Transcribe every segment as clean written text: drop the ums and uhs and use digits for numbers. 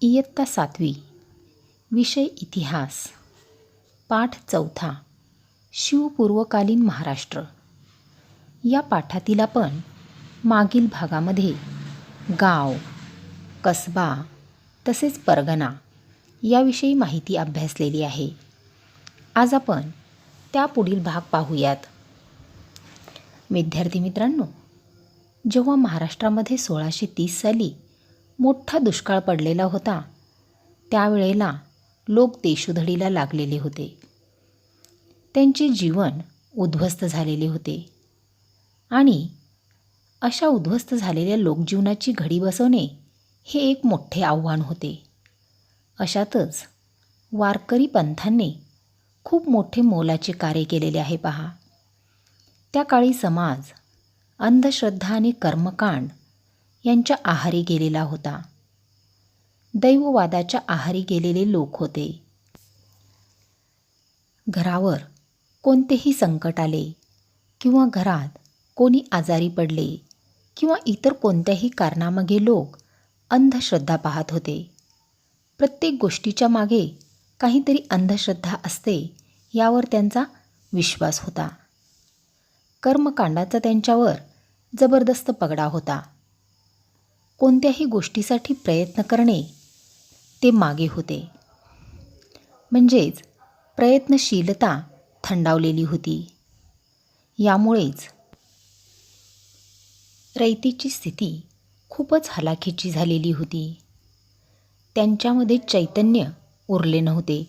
इयत्ता 7वी, विषय इतिहास, पाठ 4, शिवपूर्वकालीन महाराष्ट्र. या पाठातील आपण मागील भागामध्ये गाव, कसबा तसेच परगणा याविषयी माहिती अभ्यासलेली आहे. आज आपण त्यापुढील भाग पाहूयात. विद्यार्थी मित्रांनो, जेव्हा महाराष्ट्रामध्ये 1630 साली मोठा दुष्काळ पडलेला होता, त्यावेळेला लोक देशोधडीला लागलेले होते. त्यांचे जीवन उद्ध्वस्त झालेले होते आणि अशा उद्ध्वस्त झालेल्या लोकजीवनाची घडी बसवणे हे एक मोठे आव्हान होते. अशातच वारकरी पंथाने खूप मोठे मोलाचे कार्य केलेले आहे पहा. त्या काळी समाज अंधश्रद्धा आणि कर्मकांड यांच्या आहारी गेलेला होता. दैववादाच्या आहारी गेलेले लोक होते. घरावर कोणतेही संकट आले किंवा घरात कोणी आजारी पडले किंवा इतर कोणत्याही कारणामागे लोक अंधश्रद्धा पाहत होते. प्रत्येक गोष्टीच्या मागे काहीतरी अंधश्रद्धा असते यावर त्यांचा विश्वास होता. कर्मकांडाचा त्यांच्यावर जबरदस्त पगडा होता. कोणत्याही गोष्टीसाठी प्रयत्न करणे ते मागे होते. म्हणजेच प्रयत्नशीलता थंडावलेली होती. यामुळेच रयतेची स्थिती खूपच हलाखीची झालेली होती. त्यांच्यामध्ये चैतन्य उरले नव्हते.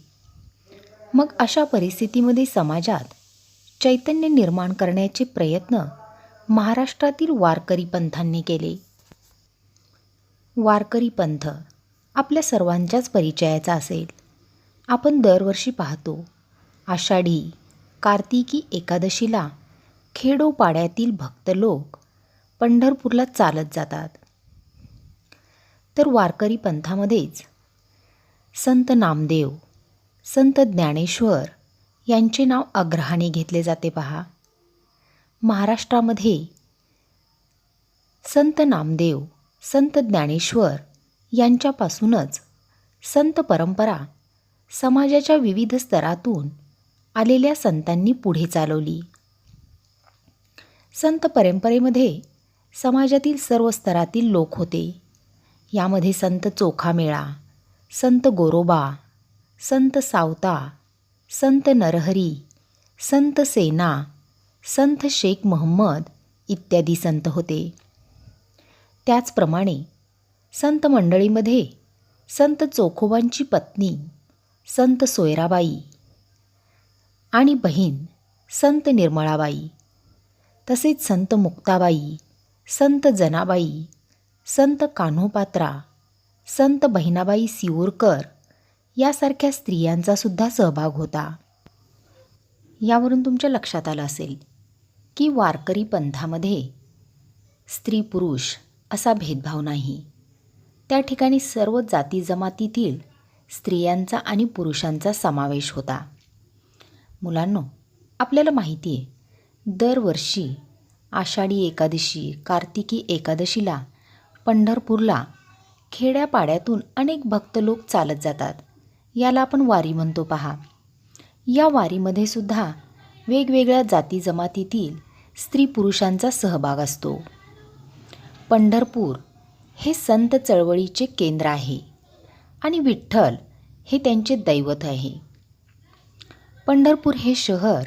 मग अशा परिस्थितीमध्ये समाजात चैतन्य निर्माण करण्याचे प्रयत्न महाराष्ट्रातील वारकरी पंथांनी केले. वारकरी पंथ आपल्या सर्वांच्याच परिचयाचा असेल. आपण दरवर्षी पाहतो, आषाढी कार्तिकी एकादशीला खेडोपाड्यातील भक्त लोक पंढरपूरला चालत जातात. तर वारकरी पंथामध्येच संत नामदेव, संत ज्ञानेश्वर यांचे नाव अग्रहाने घेतले जाते पहा. महाराष्ट्रामध्ये संत नामदेव, संत ज्ञानेश्वर यांच्यापासूनच संत परंपरा समाजाच्या विविध स्तरातून आलेल्या संतांनी पुढे चालवली. संत परंपरेमध्ये समाजातील सर्व स्तरातील लोक होते. यामध्ये संत चोखामेळा, संत गोरोबा, संत सावता, संत नरहरी, संत सेना, संत शेख महम्मद इत्यादी संत होते. त्याचप्रमाणे संत मंडळीमध्ये संत चोखोबांची पत्नी संत सोयराबाई आणि बहीण संत निर्मळाबाई, तसेच संत मुक्ताबाई, संत जनाबाई, संत कान्होपात्रा, संत बहिणाबाई सिऊरकर यासारख्या स्त्रियांचा सुद्धा सहभाग होता. यावरून तुमच्या लक्षात आलं असेल की वारकरी पंथामध्ये स्त्री पुरुष असा भेदभाव नाही. त्या ठिकाणी सर्व जाती जमातीतील स्त्रियांचा आणि पुरुषांचा समावेश होता. मुलांनो, आपल्याला माहिती आहे, दरवर्षी आषाढी एकादशी, कार्तिकी एकादशीला पंढरपूरला खेड्यापाड्यातून अनेक भक्त लोक चालत जातात. याला आपण वारी म्हणतो पहा. या वारीमध्ये सुद्धा वेगवेगळ्या जाती जमातीतील स्त्री पुरुषांचा सहभाग असतो. पंढरपूर हे संत चळवळीचे केंद्र आहे आणि विठ्ठल हे त्यांचे दैवत आहे. पंढरपूर हे शहर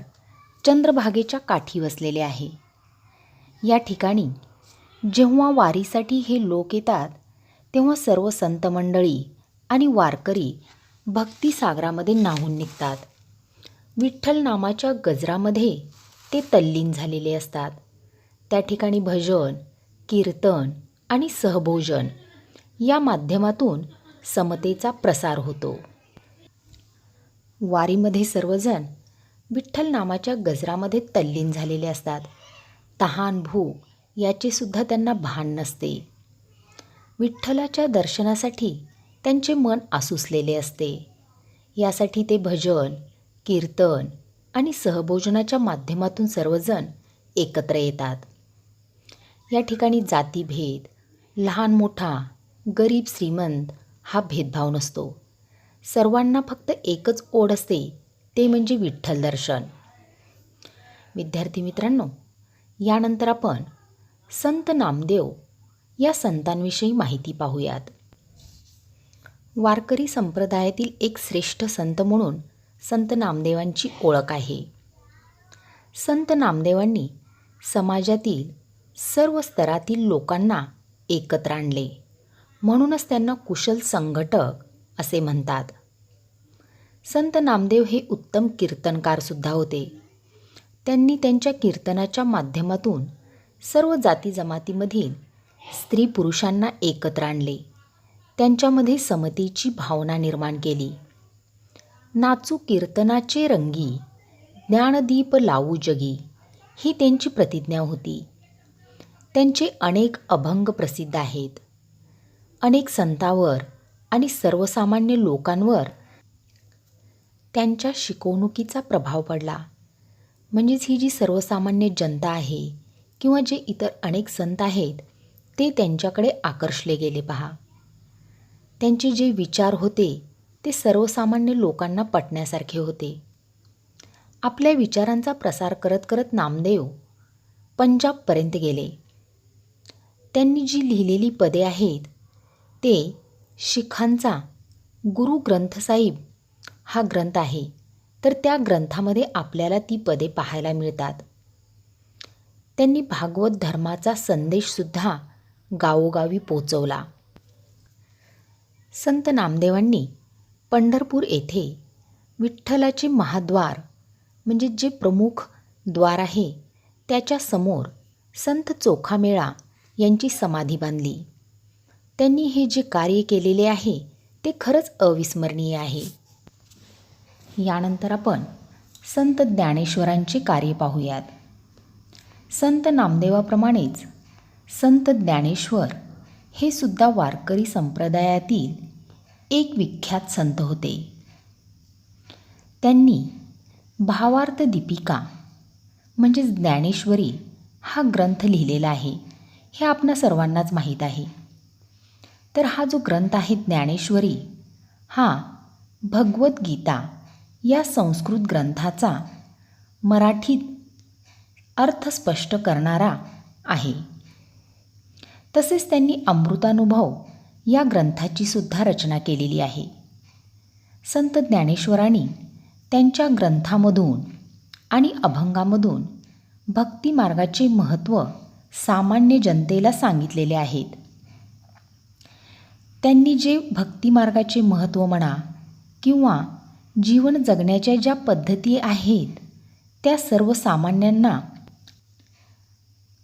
चंद्रभागेच्या काठी वसलेले आहे. या ठिकाणी जेव्हा वारीसाठी हे लोक येतात, तेव्हा सर्व संत मंडळी आणि वारकरी भक्तिसागरामध्ये न्हाऊन निघतात. विठ्ठल नामाच्या गजरामध्ये ते तल्लीन झालेले असतात. त्या ठिकाणी भजन, कीर्तन आणि सहभोजन या माध्यमातून समतेचा प्रसार होतो. वारीमध्ये सर्वजण विठ्ठल नामाच्या गजरामध्ये तल्लीन झालेले असतात. तहान भूक याचे सुद्धा त्यांना भान नसते. विठ्ठलाच्या दर्शनासाठी त्यांचे मन आसुसलेले असते. यासाठी ते भजन, कीर्तन आणि सहभोजनाच्या माध्यमातून सर्वजण एकत्र येतात. या ठिकाणी जातीभेद, लहान मोठा, गरीब श्रीमंत हा भेदभाव नसतो. सर्वांना फक्त एकच ओढ असते, ते म्हणजे विठ्ठल दर्शन. विद्यार्थी मित्रांनो, यानंतर आपण संत नामदेव या संतांविषयी माहिती पाहूयात. वारकरी संप्रदायातील एक श्रेष्ठ संत म्हणून संत नामदेवांची ओळख आहे. संत नामदेवांनी समाजातील सर्व स्तरातील लोकांना एकत्र आणले, म्हणूनच त्यांना कुशल संघटक असे म्हणतात. संत नामदेव हे उत्तम कीर्तनकारसुद्धा होते. त्यांनी त्यांच्या कीर्तनाच्या माध्यमातून सर्व जाती जमातीमधील स्त्री पुरुषांना एकत्र आणले. त्यांच्यामध्ये समतेची भावना निर्माण केली. नाचू कीर्तनाचे रंगी, ज्ञानदीप लावू जगी, ही त्यांची प्रतिज्ञा होती. त्यांचे अनेक अभंग प्रसिद्ध आहेत. अनेक संतांवर आणि सर्वसामान्य लोकांवर त्यांच्या शिकवणुकीचा प्रभाव पडला. म्हणजेच ही जी सर्वसामान्य जनता आहे किंवा जे इतर अनेक संत आहेत, ते त्यांच्याकडे आकर्षले गेले. पहा, त्यांचे जे विचार होते ते सर्वसामान्य लोकांना पटण्यासारखे होते. आपल्या विचारांचा प्रसार करत करत नामदेव पंजाबपर्यंत गेले. त्यांनी जी लिहिलेली पदे आहेत ते शिखांचा गुरु ग्रंथ साहिब हा ग्रंथ आहे, तर त्या ग्रंथामध्ये आपल्याला ती पदे पाहायला मिळतात. त्यांनी भागवत धर्माचा संदेशसुद्धा गावोगावी पोचवला. संत नामदेवांनी पंढरपूर येथे विठ्ठलाचे महाद्वार म्हणजे जे प्रमुख द्वार आहे त्याच्या समोर संत चोखामेळा यांची समाधी बांधली. त्यांनी हे जे कार्य केलेले आहे ते खरंच अविस्मरणीय आहे. यानंतर आपण संत ज्ञानेश्वरांचे कार्य पाहूयात. संत नामदेवाप्रमाणेच संत ज्ञानेश्वर हे सुद्धा वारकरी संप्रदायातील एक विख्यात संत होते. त्यांनी भावार्थ दीपिका म्हणजे ज्ञानेश्वरी हा ग्रंथ लिहिलेला आहे. हे आपणा सर्वांनाच माहीत आहे. तर हा जो ग्रंथ आहे ज्ञानेश्वरी, हा भगवद्गीता या संस्कृत ग्रंथाचा मराठीत अर्थ स्पष्ट करणारा आहे. तसेच त्यांनी अमृतानुभव या ग्रंथाची सुद्धा रचना केलेली आहे. संत ज्ञानेश्वरांनी त्यांच्या ग्रंथामधून आणि अभंगामधून भक्ती मार्गाचे महत्त्व सामान्य जनतेला सांगितलेले आहेत. त्यांनी जे भक्ती मार्गाचे महत्त्व म्हणा किंवा जीवन जगण्याच्या ज्या पद्धती आहेत त्या सर्वसामान्यांना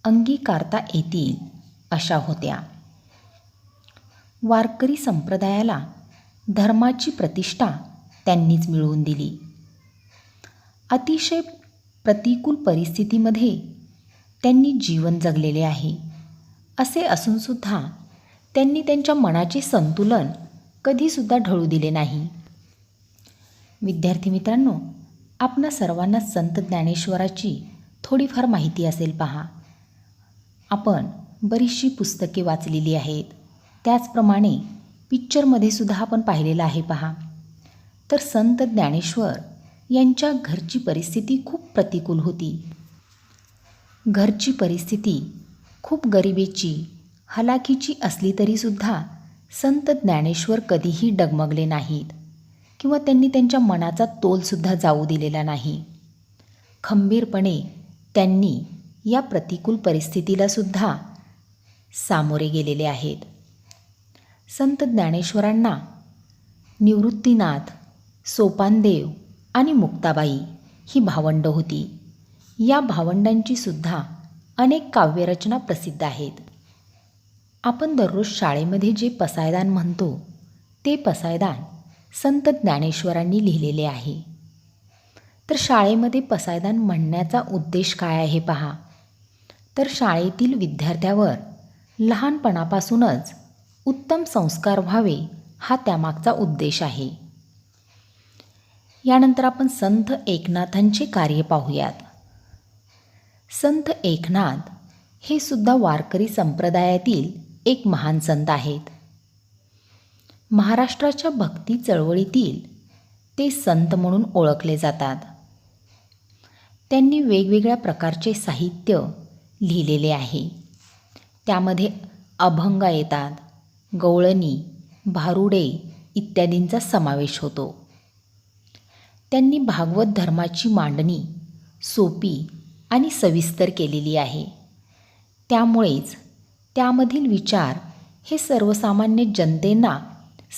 अंगीकारता येतील अशा होत्या. वारकरी संप्रदायाला धर्माची प्रतिष्ठा त्यांनीच मिळवून दिली. अतिशय प्रतिकूल परिस्थितीमध्ये त्यांनी जीवन जगलेले आहे. असे असूनसुद्धा त्यांनी त्यांच्या मनाचे संतुलन कधीसुद्धा ढळू दिले नाही. विद्यार्थी मित्रांनो, आपणा सर्वांना संत ज्ञानेश्वराची थोडीफार माहिती असेल. पहा, आपण बरीचशी पुस्तके वाचलेली आहेत. त्याचप्रमाणे पिक्चरमध्ये सुद्धा आपण पाहिलेलं आहे. पहा, तर संत ज्ञानेश्वर यांच्या घरची परिस्थिती खूप प्रतिकूल होती. घरची परिस्थिती खूप गरिबीची, हलाखीची असली तरीसुद्धा संत ज्ञानेश्वर कधीही डगमगले नाहीत किंवा त्यांनी त्यांच्या मनाचा तोलसुद्धा जाऊ दिलेला नाही. खंबीरपणे त्यांनी या प्रतिकूल परिस्थितीलासुद्धा सामोरे गेलेले आहेत. संत ज्ञानेश्वरांना निवृत्तीनाथ, सोपानदेव आणि मुक्ताबाई ही भावंड होती. या भावंडांची सुद्धा अनेक काव्यरचना प्रसिद्ध आहेत. आपण दररोज शाळेमध्ये जे पसायदान म्हणतो ते पसायदान संत ज्ञानेश्वरांनी लिहिलेले आहे. तर शाळेमध्ये पसायदान म्हणण्याचा उद्देश काय आहे पहा, तर शाळेतील विद्यार्थ्यावर लहानपणापासूनच उत्तम संस्कार व्हावे हा त्यामागचा उद्देश आहे. यानंतर आपण संत एकनाथांचे कार्य पाहूयात. संत एकनाथ हे सुद्धा वारकरी संप्रदायातील एक महान संत आहेत. महाराष्ट्राच्या भक्ती चळवळीतील ते संत म्हणून ओळखले जातात. त्यांनी वेगवेगळ्या प्रकारचे साहित्य लिहिलेले आहे. त्यामध्ये अभंग येतात, गवळणी, भारुडे इत्यादींचा समावेश होतो. त्यांनी भागवत धर्माची मांडणी सोपी आणि सविस्तर केलेली आहे. त्यामुळेच त्यामधील विचार हे सर्वसामान्य जनतेला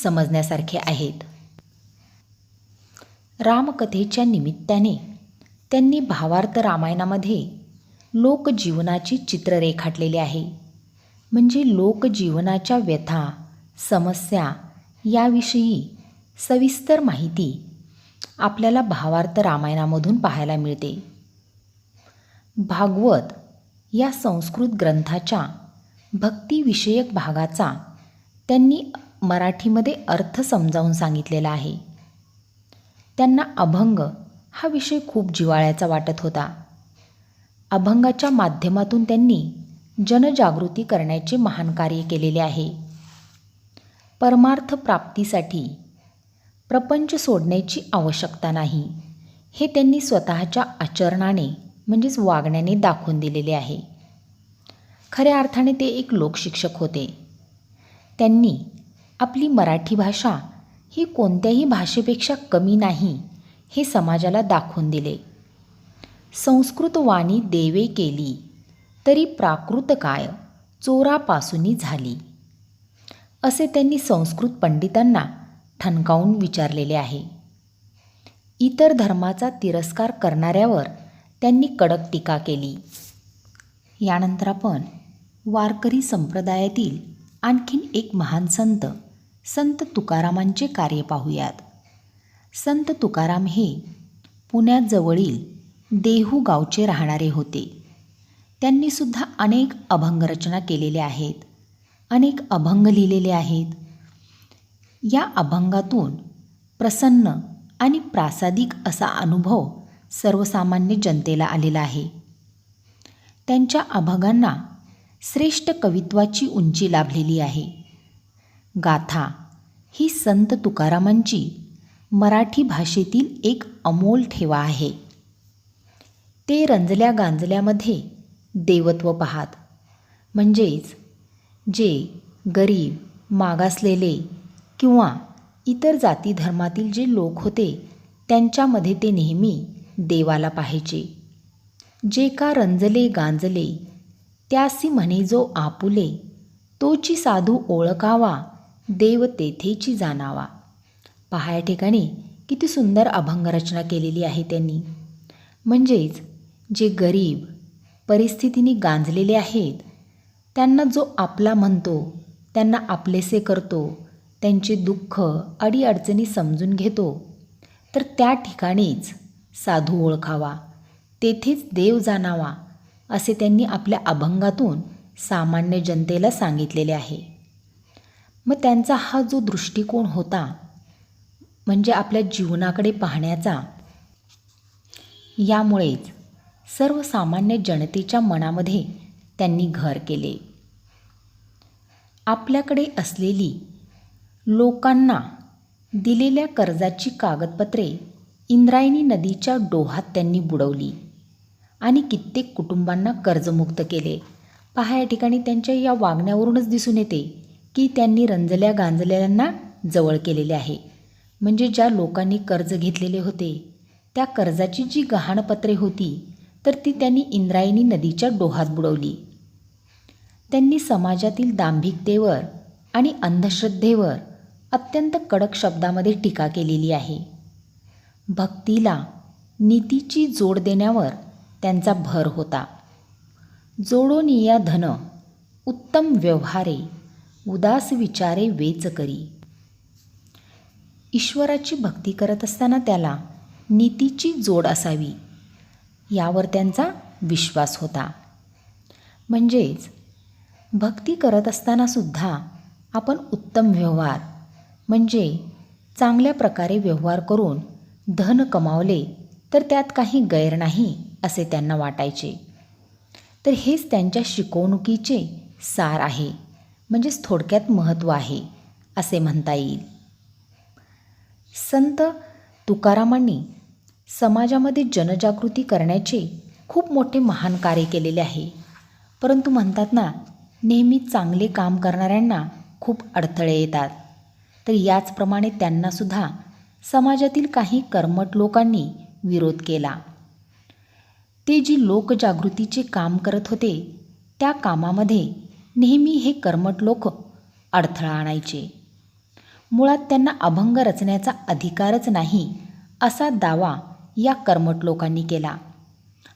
समजण्यासारखे आहेत. रामकथेच्या निमित्ताने त्यांनी भावार्थ रामायणामध्ये लोकजीवनाची चित्र रेखाटलेले आहे. म्हणजे लोकजीवनाच्या व्यथा, समस्या याविषयी सविस्तर माहिती आपल्याला भावार्थ रामायणामधून पाहायला मिळते. भागवत या संस्कृत ग्रंथाच्या भक्तिविषयक भागाचा त्यांनी मराठीमध्ये अर्थ समजावून सांगितलेला आहे. त्यांना अभंग हा विषय खूप जिव्हाळ्याचा वाटत होता. अभंगाच्या माध्यमातून त्यांनी जनजागृती करण्याचे महान कार्य केलेले आहे. परमार्थ प्राप्तीसाठी प्रपंच सोडण्याची आवश्यकता नाही, हे त्यांनी स्वतःच्या आचरणाने म्हणजेच वागण्याने दाखवून दिलेले आहे. खऱ्या अर्थाने ते एक लोकशिक्षक होते. त्यांनी आपली मराठी भाषा ही कोणत्याही भाषेपेक्षा कमी नाही हे समाजाला दाखवून दिले. संस्कृत वाणी देवे केली, तरी प्राकृत काय चोरापासूनी झाली, असे त्यांनी संस्कृत पंडितांना ठणकावून विचारलेले आहे. इतर धर्माचा तिरस्कार करणाऱ्यावर त्यांनी कडक टीका केली. यानंतर आपण वारकरी संप्रदायातील आणखीन एक महान संत, संत तुकारामांचे कार्य पाहूयात. संत तुकाराम हे पुण्याजवळील देहू गावचे राहणारे होते. त्यांनीसुद्धा अनेक अभंगरचना केलेल्या आहेत, अनेक अभंग लिहिलेले आहेत. या अभंगातून प्रसन्न आणि प्रासादिक असा अनुभव सर्वसामान्य जनतेला आलेला आहे. त्यांच्या अभंगांना श्रेष्ठ कवित्वाची उंची लाभलेली आहे. गाथा ही संत तुकारामांची मराठी भाषेतील एक अमोल ठेवा आहे. ते रंजल्या गांजल्यामध्ये देवत्व पाहात. म्हणजेच जे गरीब, मागासलेले किंवा इतर जाती धर्मातील जे लोक होते त्यांच्यामध्ये ते नेहमी देवाला पाहायचे. जे का रंजले गांजले त्यासी म्हणे जो आपुले, तोची साधू ओळखावा देव तेथेची जाणावा. पहा या ठिकाणी किती सुंदर अभंगरचना केलेली आहे त्यांनी. म्हणजेच जे गरीब परिस्थितीने गांजलेले आहेत त्यांना जो आपला म्हणतो, त्यांना आपलेसे करतो, त्यांचे दुःख अडीअडचणी समजून घेतो, तर त्या ठिकाणीच साधू ओळखावा, तेथेच देव जाणावा, असे त्यांनी आपल्या अभंगातून सामान्य जनतेला सांगितलेले आहे. मग त्यांचा हा जो दृष्टिकोन होता म्हणजे आपल्या जीवनाकडे पाहण्याचा, यामुळेच सर्वसामान्य जनतेच्या मनामध्ये त्यांनी घर केले. आपल्याकडे असलेली लोकांना दिलेल्या कर्जाची कागदपत्रे इंद्रायणी नदीच्या डोहात त्यांनी बुडवली आणि कित्येक कुटुंबांना कर्जमुक्त केले. पहा या ठिकाणी त्यांच्या या वागण्यावरूनच दिसून येते की त्यांनी रंजल्या गांजलेल्यांना जवळ केलेले आहे. म्हणजे ज्या लोकांनी कर्ज घेतलेले होते त्या कर्जाची जी गहाणपत्रे होती तर ती त्यांनी इंद्रायणी नदीच्या डोहात बुडवली. त्यांनी समाजातील दांभिकतेवर आणि अंधश्रद्धेवर अत्यंत कडक शब्दामध्ये टीका केलेली आहे. भक्तीला नीतीची जोड देण्यावर त्यांचा भर होता. जोडोनिया धन उत्तम व्यवहारे, उदास विचारे वेच करी. ईश्वराची भक्ती करत असताना त्याला नीतीची जोड असावी यावर त्यांचा विश्वास होता. म्हणजेच भक्ती करत असतानासुद्धा आपण उत्तम व्यवहार म्हणजे चांगल्या प्रकारे व्यवहार करून धन कमावले तर त्यात काही गैर नाही असे त्यांना वाटायचे. तर हेच त्यांच्या शिकवणुकीचे सार आहे, म्हणजेच थोडक्यात महत्त्व आहे असे म्हणता येईल. संत तुकारामांनी समाजामध्ये जनजागृती करण्याचे खूप मोठे महान कार्य केलेले आहे. परंतु म्हणतात ना, नेहमी चांगले काम करणाऱ्यांना खूप अडथळे येतात. तर याचप्रमाणे त्यांनासुद्धा समाजातील काही कर्मठ लोकांनी विरोध केला. ते जी लोकजागृतीचे काम करत होते त्या कामामध्ये नेहमी हे कर्मठ लोक अडथळा आणायचे. मुळात त्यांना अभंग रचण्याचा अधिकारच नाही असा दावा या कर्मठ लोकांनी केला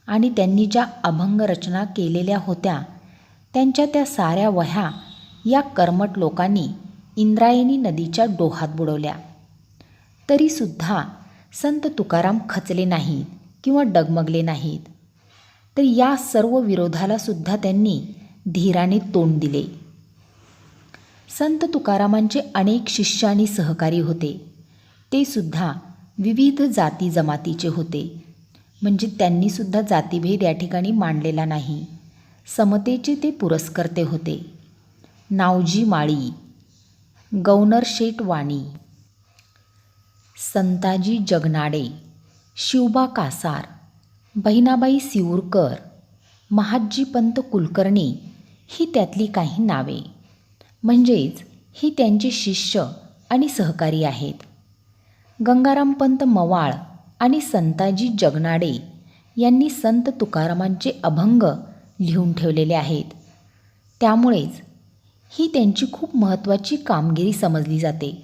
आणि त्यांनी ज्या अभंग रचना केलेल्या होत्या त्यांच्या त्या साऱ्या वह्या या कर्मठ लोकांनी इंद्रायणी नदीच्या डोहात बुडवल्या. तरीसुद्धा संत तुकाराम खचले नाहीत किंवा डगमगले नाहीत. तर या सर्व विरोधाला सुद्धा त्यांनी धीराने तोंड दिले. संत तुकारामांचे अनेक शिष्य आणि सहकारी होते. ते सुद्धा विविध जाती जमातीचे होते. म्हणजे त्यांनीसुद्धा जातीभेद या ठिकाणी मांडलेला नाही. समतेचे ते पुरस्कर्ते होते. नावजी माळी, गौनर शेठ वाणी, संताजी जगनाडे, शिवबा कासार, बहिणाबाई सिऊरकर, महादजी पंत कुलकर्णी ही त्यातली काही नावे. म्हणजेच ही त्यांचे शिष्य आणि सहकारी आहेत. गंगाराम पंत मवाळ आणि संताजी जगनाडे यांनी संत तुकारामांचे अभंग लिहून ठेवलेले आहेत. त्यामुळेच ही त्यांची खूप महत्त्वाची कामगिरी समजली जाते.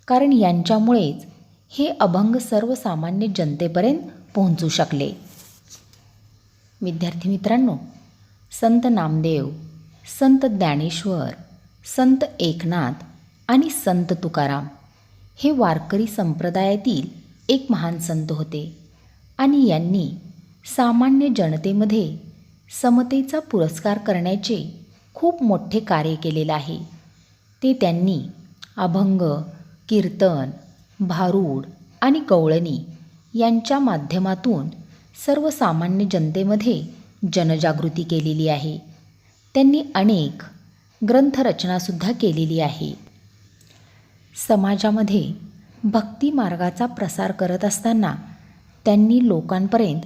कारण यांच्यामुळेच हे अभंग सर्वसामान्य जनतेपर्यंत पोहोचू शकले. विद्यार्थी मित्रांनो, संत नामदेव, संत ज्ञानेश्वर, संत एकनाथ आणि संत तुकाराम हे वारकरी संप्रदायातील एक महान संत होते आणि यांनी सामान्य जनतेमध्ये समतेचा पुरस्कार करण्याचे खूप मोठे कार्य केलेले आहे. ते त्यांनी अभंग, कीर्तन, भारूड आणि गवळणी यांच्या माध्यमातून सर्वसामान्य जनतेमध्ये जनजागृती केलेली आहे. त्यांनी अनेक ग्रंथरचनासुद्धा केलेली आहे. समाजामध्ये भक्ती मार्गाचा प्रसार करत असताना त्यांनी लोकांपर्यंत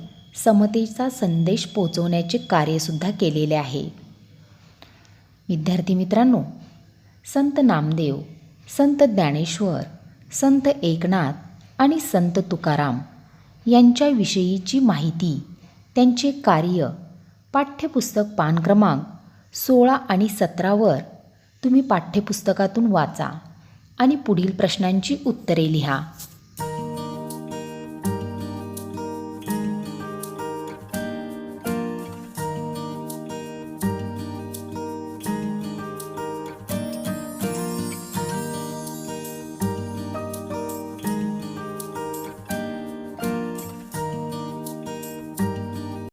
समतेचा संदेश पोचवण्याचे कार्यसुद्धा केलेले आहे. विद्यार्थी मित्रांनो, संत नामदेव, संत ज्ञानेश्वर, संत एकनाथ आणि संत तुकाराम यांच्याविषयीची माहिती, त्यांचे कार्य पाठ्यपुस्तक पान क्रमांक 16 आणि 17 तुम्ही पाठ्यपुस्तकातून वाचा आणि पुढील प्रश्नांची उत्तरे लिहा.